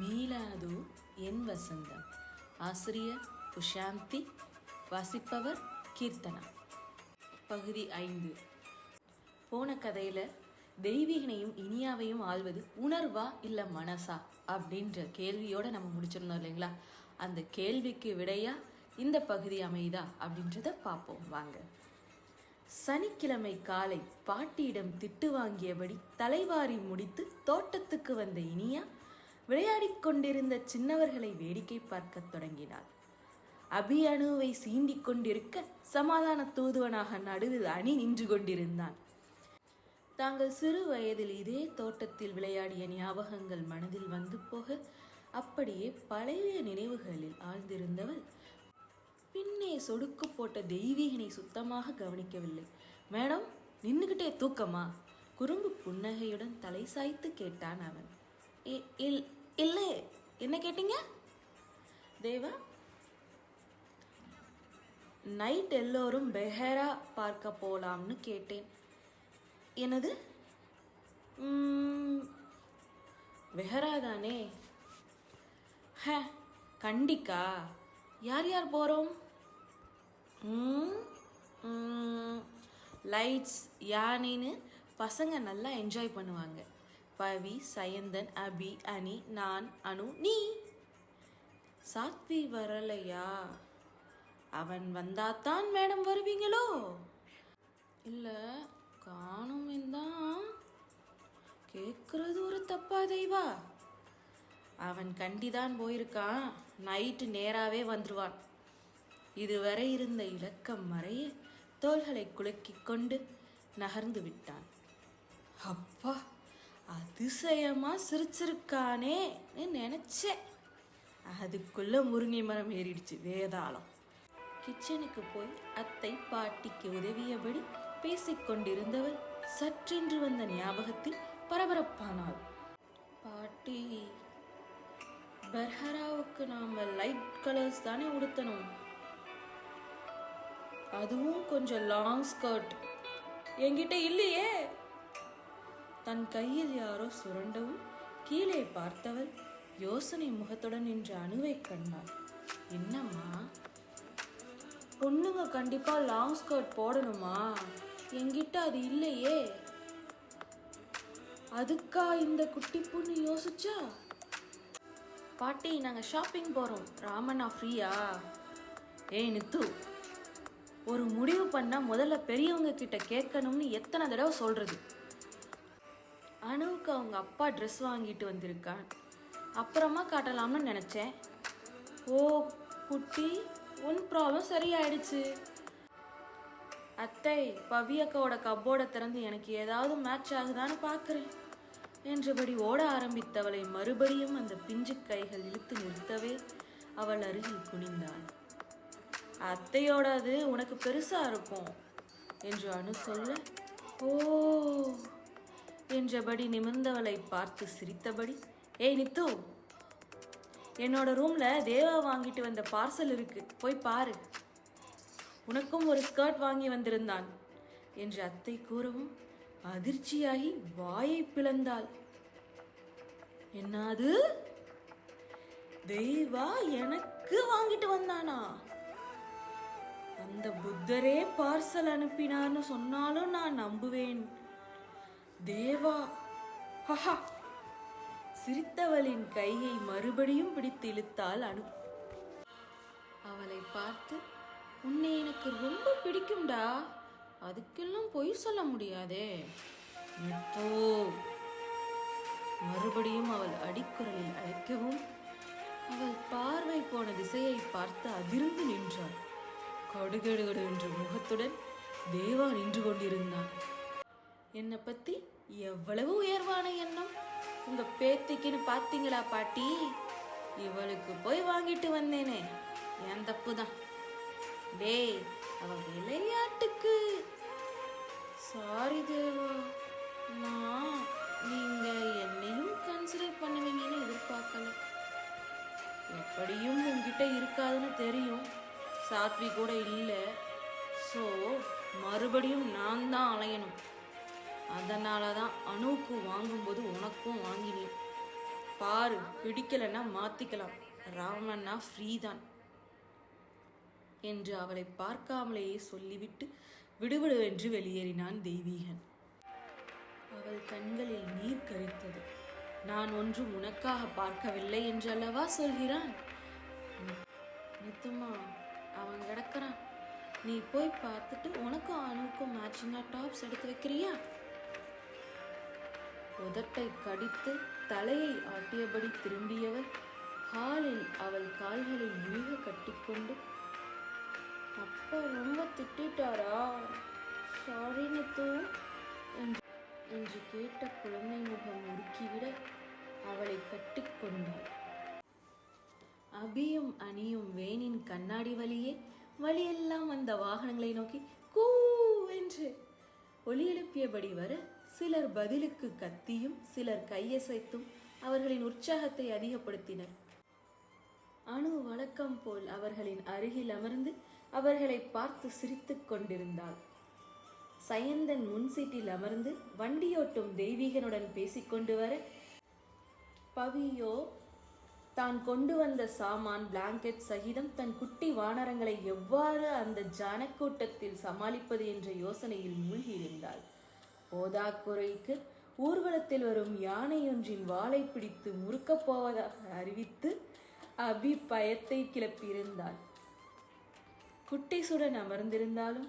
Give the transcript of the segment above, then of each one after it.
மீளாது என் வசந்தம். ஆசிரியர் உஷாந்தி. வாசிப்பவர் கீர்த்தனா. பகுதி 5. போன கதையில் தெய்வீகனையும் இனியாவையும் ஆள்வது உணர்வா இல்லை மனசா அப்படின்ற கேள்வியோட நம்ம முடிச்சிருந்தோம் இல்லைங்களா? அந்த கேள்விக்கு விடையா இந்த பகுதி அமைதா அப்படின்றத பார்ப்போம் வாங்க. சனிக்கிழமை காலை பாட்டியிடம் திட்டு வாங்கியபடி தலைவாரி முடித்து தோட்டத்துக்கு வந்த இனியா விளையாடிக் கொண்டிருந்த சின்னவர்களை வேடிக்கை பார்க்க தொடங்கினாள். அபி அணுவை சீண்டிக் கொண்டிருக்க சமாதான தூதுவனாக நடுவில் அணி நின்று கொண்டிருந்தான். தாங்கள் சிறு வயதில் இதே தோட்டத்தில் விளையாடிய ஞாபகங்கள் மனதில் வந்து போக அப்படியே பழைய நினைவுகளில் ஆழ்ந்திருந்தவள் பின்னே சொடுக்கு போட்ட தெய்வீகனை சுத்தமாக கவனிக்கவில்லை. மேடம், நின்னுகிட்டே தூக்கமா? குறும்பு புன்னகையுடன் தலை சாய்த்து கேட்டான் அவன். இல்லை, என்ன கேட்டீங்க தேவா? நைட் எல்லோரும் பெஹரா பார்க்க போலாம்னு கேட்டேன். என்னது? பெஹரா தானே? கண்டிக்கா. யார் யார் போகிறோம்? லைட்ஸ், யானின்னு பசங்க நல்லா என்ஜாய் பண்ணுவாங்க. பவி, சயந்தன், அபி, அனி, நான், அனு, நீ. சாத்வி வரலையா? அவன் வந்தாத்தான் மேடம் வருவீங்களோ? இல்லை, காணும் தான் கேட்குறது ஒரு தப்பா தெய்வா? அவன் கண்டிதான் போயிருக்கான். நைட்டு நேராகவே வந்துடுவான். இதுவரை இருந்த இலக்கம் மறைய தோள்களை குலுக்கிக் கொண்டு நகர்ந்து விட்டான். அப்பா, அதிசயமா சிரிச்சிருக்கானே நினைச்சேன். அதுக்குள்ள முருங்கை மரம் ஏறிடுச்சு வேதாளம். கிச்சனுக்கு போய் அத்தை பாட்டிக்கு உதவியபடி பேசிக்கொண்டிருந்தவள் சற்றென்று வந்த ஞாபகத்தில் பரபரப்பானாள். பாட்டி, பெர்ஹராவுக்கு நாம லைட் கலர்ஸ் தானே உடுத்தணும். அதுவும் கொஞ்சம் லாங் ஸ்கர்ட் என்கிட்ட இல்லையே. தன் கையில் யாரோ சுரண்டவும் கீழே பார்த்தவள் யோசனை முகத்துடன் நின்ற அணுவை கண்டாள். என்னம்மா, பொண்ணுங்க கண்டிப்பா லாங் ஸ்கர்ட் போடணுமா? என்கிட்ட அது இல்லையே. அதுக்கா இந்த குட்டி பொண்ணு யோசிச்சா? பாட்டி, நாங்கள் ஷாப்பிங் போகிறோம். ராமண்ணா ஃப்ரீயா? ஏய் நித்து, ஒரு முடிவு பண்ணால் முதல்ல பெரியவங்க கிட்ட கேட்கணும்னு எத்தனை தடவை சொல்கிறது? அணுவுக்கு அவங்க அப்பா ட்ரெஸ் வாங்கிட்டு வந்திருக்கான். அப்புறமா காட்டலாம்னு நினச்சேன். ஓ குட்டி, உன் ப்ராப்ளம் சரியாயிடுச்சு. அத்தை, பவி அக்காவோட கப்போர்டை திறந்து எனக்கு ஏதாவது மேட்ச் ஆகுதான்னு பார்க்குறேன் என்றபடி ஓட ஆரம்பித்தவளை மறுபடியும் அந்த பிஞ்சு கைகள் இழுத்து நிறுத்தவே அவள் அருகில் குனிந்தாள். அத்தையோட அது உனக்கு பெருசா இருக்கும் என்று அணு சொல்ல, ஓ என்றபடி நிமிர்ந்தவளை பார்த்து சிரித்தபடி, ஏய் நித்து, என்னோட ரூம்ல தேவா வாங்கிட்டு வந்த பார்சல் இருக்கு, போய் பாரு. உனக்கும் ஒரு ஸ்கர்ட் வாங்கி வந்திருந்தான் என்று அத்தை கூறவும் அதிர்ச்சியாகி வாயை பிளந்தாள். என்னது? தேவா எனக்கு வாங்கிட்டு வந்தானா? அந்த புத்தரே பார்சல் அனுப்பினார்னு சொன்னாலும் நான் நம்புவேன். தேவா, ஹஹா! சிரித்தவளின் கையை மறுபடியும் பிடித்து இழுத்தாள் அனு. அவளை பார்த்து, உன்னை எனக்கு ரொம்ப பிடிக்கும்டா, அதுக்கெல்லாம் பொய் சொல்ல முடியாதே. மறுபடியும் அவள் அடிக்குரலில் அழைக்கவும் அவள் பார்வை போன திசையை பார்த்து அதிர்ந்து நின்றாள். கடுகடுகடு என்ற முகத்துடன் தேவா நின்று கொண்டிருந்தான். என்னை பத்தி எவ்வளவு உயர்வான எண்ணம் உங்க பேத்திக்குன்னு பாத்தீங்களா பாட்டி? இவளுக்கு போய் வாங்கிட்டு வந்தேனே, என் தப்பு தான். டேய், அவ விளையாட்டுக்கு. சாரி தேவா, நான் நீங்க என்னையும் கன்சிடர் பண்ணுவீங்கன்னு எதிர்பார்க்கல. எப்படியும் உங்ககிட்ட இருக்காதுன்னு தெரியும். சாத்வி கூட இல்லை. ஸோ மறுபடியும் நான் தான் அலையணும். அதனால தான் அணுவுக்கு வாங்கும்போது உனக்கும் வாங்கினேன். பாரு, பிடிக்கலன்னா மாத்திக்கலாம், ராமண்ணா ஃப்ரீ தான் என்று அவளை பார்க்காமலேயே சொல்லிவிட்டு விடுவிடுவென்று வெளியேறினான் தெய்வீகன். அவள் கண்களில் நீர் கரித்தது. நான் ஒன்றும் உனக்காக பார்க்கவில்லை என்று அல்லவா சொல்கிறான். நித்துமா, அவன் கிடக்கிறான், நீ போய் பார்த்துட்டு உனக்கும் அணுவுக்கும் மேட்சிங்கா டாப்ஸ் எடுத்து வைக்கிறியா? உதட்டை கடித்து தலையை ஆட்டியபடி திரும்பியவள் ஹாலில் அவள் கால்களை இழுக கட்டிக்கொண்டு, அப்பா ரொம்ப திட்டாரா? சாரி நித்து என்று கேட்ட குழந்தை முகம் உருக்கிவிட அவளை கட்டிக்கொண்டாள். அபியும் அணியும் வேனின் கண்ணாடி வழியெல்லாம் அந்த வாகனங்களை நோக்கி கூ என்று ஒலி எழுப்பியபடி வர சிலர் பதிலுக்கு கத்தியும் சிலர் கையசைத்தும் அவர்களின் உற்சாகத்தை அதிகப்படுத்தினர். அணு வழக்கம் போல் அவர்களின் அருகில் அமர்ந்து அவர்களை பார்த்து சிரித்துக் கொண்டிருந்தாள். சயந்தன் முன்சீட்டில் அமர்ந்து வண்டியோட்டும் தெய்வீகனுடன் பேசிக்கொண்டு வர, பவியோ தான் கொண்டு வந்த சாமான் பிளாங்கெட் சகிதம் தன் குட்டி வானரங்களை எவ்வாறு அந்த ஜனக்கூட்டத்தில் சமாளிப்பது என்ற யோசனையில் மூழ்கியிருந்தாள். போதாக்குறைக்கு ஊர்வலத்தில் வரும் யானையொன்றின் வாளை பிடித்து முறுக்கப் போவதாக அறிவித்து அபி பயத்தை கிளப்பியிருந்தாள். குட்டிசுடன் அமர்ந்திருந்தாலும்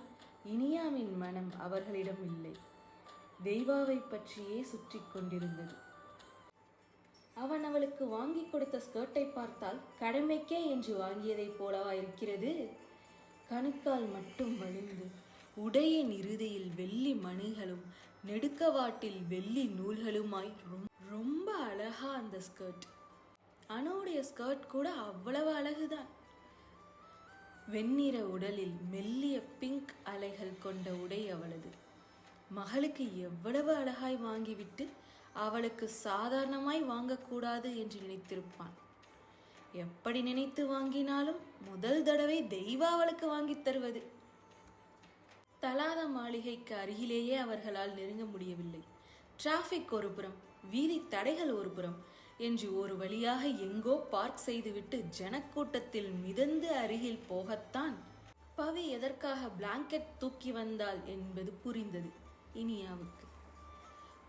இனியாவின் மனம் அவர்களிடம் இல்லை. தெய்வாவை பற்றியே சுற்றி கொண்டிருந்தது. அவன் அவளுக்கு வாங்கி கொடுத்த ஸ்கர்ட்டை பார்த்தால் கடமைக்கே என்று வாங்கியதைப் போலவா இருக்கிறது? கணுக்கால் மட்டும் வழிந்து உடையின் இறுதியில் வெள்ளி மணிகளும் நெடுக்கவாட்டில் வெள்ளி நூல்களுமாய் ரொம்ப அழகா அந்த ஸ்கர்ட். அனுடைய ஸ்கர்ட் கூட அவ்வளவு அழகுதான். வெண்ணிற உடலில் மெல்லிய பிங்க் அலைகள் கொண்ட உடை அவளது. மகளுக்கு எவ்வளவு அழகாய் வாங்கிவிட்டு அவளுக்கு சாதாரணமாய் வாங்கக்கூடாது என்று நினைத்திருப்பான். எப்படி நினைத்து வாங்கினாலும் முதல் தடவை தெய்வா அவளுக்கு வாங்கி தருவது. தலாத மாளிகைக்கு அருகிலேயே அவர்களால் நெருங்க முடியவில்லை. டிராஃபிக் ஒரு புறம், வீதி தடைகள் ஒரு புறம் என்று ஒரு வழியாக எங்கோ பார்க் செய்துவிட்டு ஜனக்கூட்டத்தில் மிதந்து அருகில் போகத்தான் பவி எதற்காக பிளாங்கெட் தூக்கி வந்தாள் என்பது புரிந்தது இனியாவுக்கு.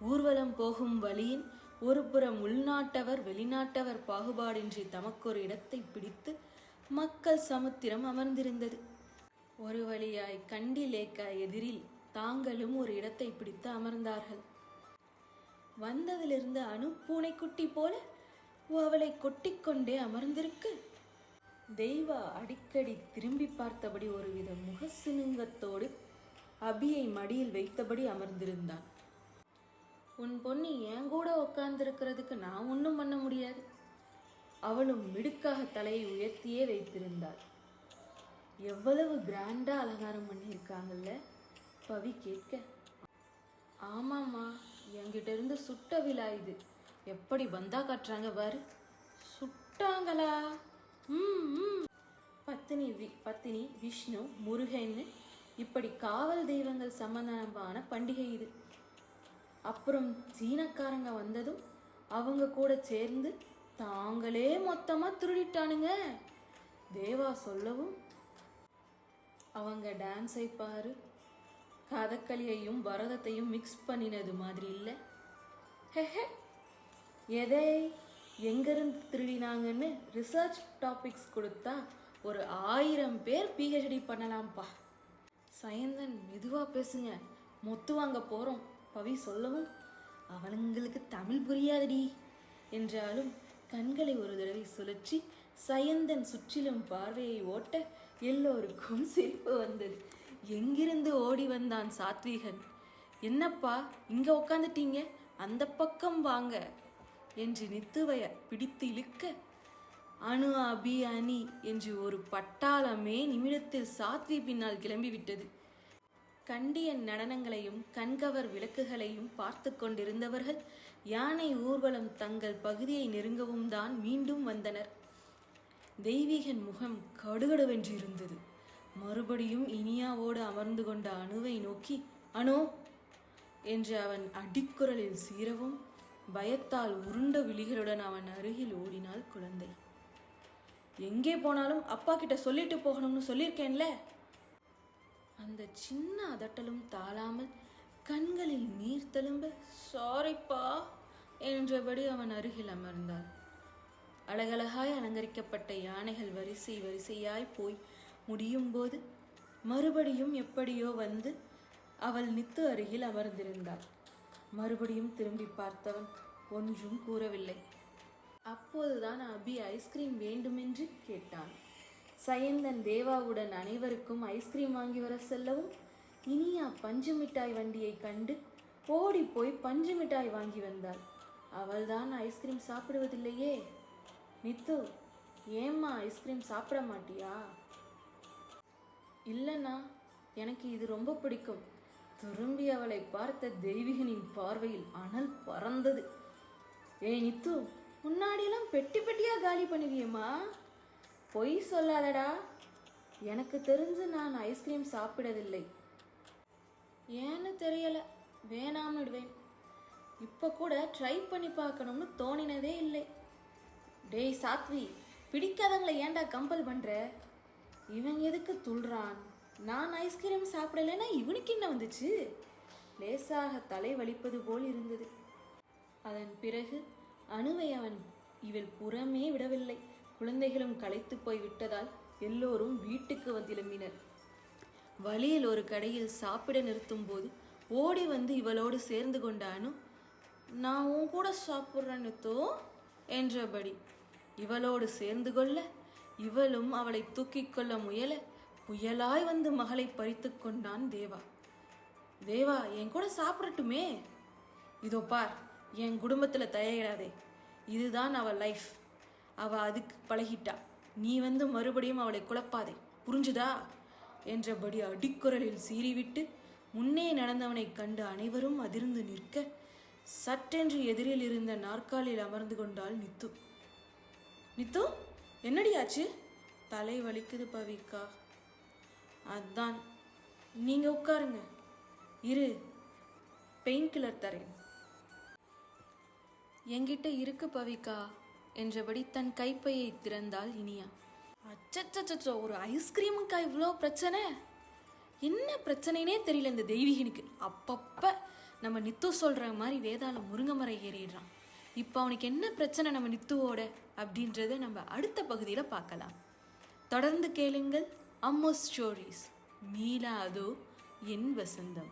ஊர்வலம் போகும் வழியின் ஒரு புறம் உள்நாட்டவர் வெளிநாட்டவர் பாகுபாடின்றி தமக்கொரு இடத்தை பிடித்து மக்கள் சமுத்திரம் அமர்ந்திருந்தது. ஒரு வழியாய் கண்டி லேக்கா எதிரில் தாங்களும் ஒரு இடத்தை பிடித்து அமர்ந்தார்கள். வந்ததிலிருந்து அணு பூனைக்குட்டி போல அவளை கொட்டிக்கொண்டே அமர்ந்திருக்கு. தெய்வா அடிக்கடி திரும்பி பார்த்தபடி ஒருவித முகசினுங்கத்தோடு அபியை மடியில் வைத்தபடி அமர்ந்திருந்தான். உன் பொண்ணு என் கூட உட்கார்ந்திருக்கிறதுக்கு நான் ஒன்றும் பண்ண முடியாது. அவளும் மிடுக்காக தலையை உயர்த்தியே வைத்திருந்தாள். எவ்வளவு கிராண்டா அலங்காரம் பண்ணியிருக்காங்கல்ல? பவி கேட்க, ஆமாம்மா, என்கிட்ட இருந்து சுட்ட விழா இது. எப்படி வந்தா காட்டுறாங்க பாரு. சுட்டாங்களா? பத்தினி விஷ்ணு முருகன்னு இப்படி காவல் தெய்வங்கள் சம்பந்தமான பண்டிகை இது. அப்புறம் சீனக்காரங்க வந்ததும் அவங்க கூட சேர்ந்து தாங்களே மொத்தமா திருடிட்டானுங்க. தேவா சொல்லவும், அவங்க டான்ஸை பாரு, கதகளியையும் பரதத்தையும் மிக்ஸ் பண்ணினது மாதிரி இல்லை. எதை எங்கிருந்து திருடினாங்கன்னு ரிசர்ச் டாபிக்ஸ் கொடுத்தா ஒரு 1000 பேர் பிஹெச்டி பண்ணலாம்ப்பா. சயந்தன், மெதுவா பேசுங்க, மொத்து வாங்க போறோம் பவி சொல்லவும், அவனுங்களுக்கு தமிழ் புரியாதடி என்றாலும் கண்களை ஒரு தடவை சுழற்றி சயந்தன் சுற்றிலும் பார்வையை ஓட்ட எல்லோருக்கும் சிரிப்பு வந்தது. எங்கிருந்து ஓடி வந்தான் சாத்விகன். என்னப்பா இங்க உட்காந்துட்டீங்க, அந்த பக்கம் வாங்க என்று நித்துவைய பிடித்து இழுக்க, அணு அபி அணி என்று ஒரு பட்டாளமே நிமிடத்தில் சாத்வி பின்னால் கிளம்பிவிட்டது. கண்டியன் நடனங்களையும் கண்கவர் விளக்குகளையும் பார்த்து கொண்டிருந்தவர்கள் யானை ஊர்வலம் தங்கள் பகுதியை நெருங்கவும் தான் மீண்டும் வந்தனர். தெய்வீகன் முகம் கடுகடுவென்று இருந்தது. மறுபடியும் இனியாவோடு அமர்ந்து கொண்ட அணுவை நோக்கி, அணு என்று அவன் அடிக்குரலில் சீரவும், பயத்தால் உருண்ட விழிகளுடன் அவன் அருகில் ஓடினாள் குழந்தை. எங்கே போனாலும் அப்பா கிட்ட சொல்லிட்டு போகணும்னு சொல்லியிருக்கேன்ல. அந்த சின்ன அதட்டலும் தாழாமல் கண்களில் நீர் தழும்ப சாரிப்பா என்றபடி அவன் அருகில் அமர்ந்தாள். அழகழகாய் அலங்கரிக்கப்பட்ட யானைகள் வரிசை வரிசையாய் போய் முடியும் போது மறுபடியும் எப்படியோ வந்து அவள் நித்து அருகில் அமர்ந்திருந்தாள். மறுபடியும் திரும்பி பார்த்தவன் ஒன்றும் கூறவில்லை. அப்போதுதான் அபி ஐஸ்கிரீம் வேண்டுமென்று கேட்டான். சயந்தன் தேவாவுடன் அனைவருக்கும் ஐஸ்கிரீம் வாங்கி வர செல்லவும் இனியா பஞ்சு மிட்டாய் வண்டியை கண்டு ஓடி போய் பஞ்சு மிட்டாய் வாங்கி வந்தாள். அவள்தான் ஐஸ்கிரீம் சாப்பிடுவதில்லையே. நித்து, ஏம்மா ஐஸ்கிரீம் சாப்பிட மாட்டியா? இல்லைண்ணா, எனக்கு இது ரொம்ப பிடிக்கும். திரும்பி அவளை பார்த்த தெய்வீகனின் பார்வையில் அனல் பறந்தது. ஏய் நித்து, முன்னாடியெல்லாம் பெட்டி பெட்டியா காலி பண்ணுவியம்மா. பொய் சொல்லாதடா. எனக்கு தெரிஞ்சு நான் ஐஸ்கிரீம் சாப்பிடவில்லை. ஏன்னு தெரியல, வேணாம்னுடுவேன். இப்போ கூட ட்ரை பண்ணி பார்க்கணும்னு தோணினதே இல்லை. டேய் சாத்வி, பிடிக்காதவங்களை ஏன்டா கம்பல் பண்ற? இவன் எதுக்கு துள்றான்? நான் ஐஸ்கிரீம் சாப்பிடலைன்னா இவனுக்கு என்ன வந்துச்சு? லேசாக தலை வலிப்பது போல் இருந்தது. அதன் பிறகு அணுவை அவன் இவள் புறமே விடவில்லை. குழந்தைகளும் களைத்து போய் விட்டதால் எல்லோரும் வீட்டுக்கு வந்திரும்பினர். வழியில் ஒரு கடையில் சாப்பிட நிறுத்தும் போது ஓடி வந்து இவளோடு சேர்ந்து கொண்ட அனு, நான் உன் கூட சாப்பிட்றேன்னு என்றபடி இவளோடு சேர்ந்து கொள்ள இவளும் அவளை தூக்கி கொள்ள முயல புயலாய் வந்து மகளை பறித்து கொண்டான் தேவா. தேவா, என் கூட சாப்பிடட்டுமே. இதோ பார், என் குடும்பத்தில் தயாராதே. இதுதான் அவள் லைஃப். அவள் அதுக்கு பழகிட்டா. நீ வந்து மறுபடியும் அவளை குழப்பாதே, புரிஞ்சுதா என்றபடி அடிக்குரலில் சீறிவிட்டு முன்னே நடந்தவனை கண்டு அனைவரும் அதிர்ந்து நிற்க சட்டென்று எதிரில் இருந்த நாற்காலில் அமர்ந்து கொண்டாள் நித்து. நித்து, என்னடியாச்சு? தலை வலிக்குது பவிக்கா. அதான். நீங்க உட்காருங்க, இரு, பெயின் கில்லர் தரேன். என்கிட்ட இருக்கு பவிக்கா என்றபடி தன் கைப்பையை திறந்தாள் இனியா. அச்சச்சோ, ஒரு ஐஸ்கிரீமுக்கா இவ்வளோ பிரச்சனை? என்ன பிரச்சனைனே தெரியல இந்த தெய்வீகனுக்கு. அப்பப்ப நம்ம நித்து சொல்ற மாதிரி வேதாள முருங்கை மரம் ஏறிடுறான். இப்போ அவனுக்கு என்ன பிரச்சனை நம்ம நித்துவோட அப்படின்றத நம்ம அடுத்த பகுதியில் பார்க்கலாம். தொடர்ந்து கேளுங்கள் அம்மு ஸ்டோரிஸ். மீளாதோ என் வசந்தம்.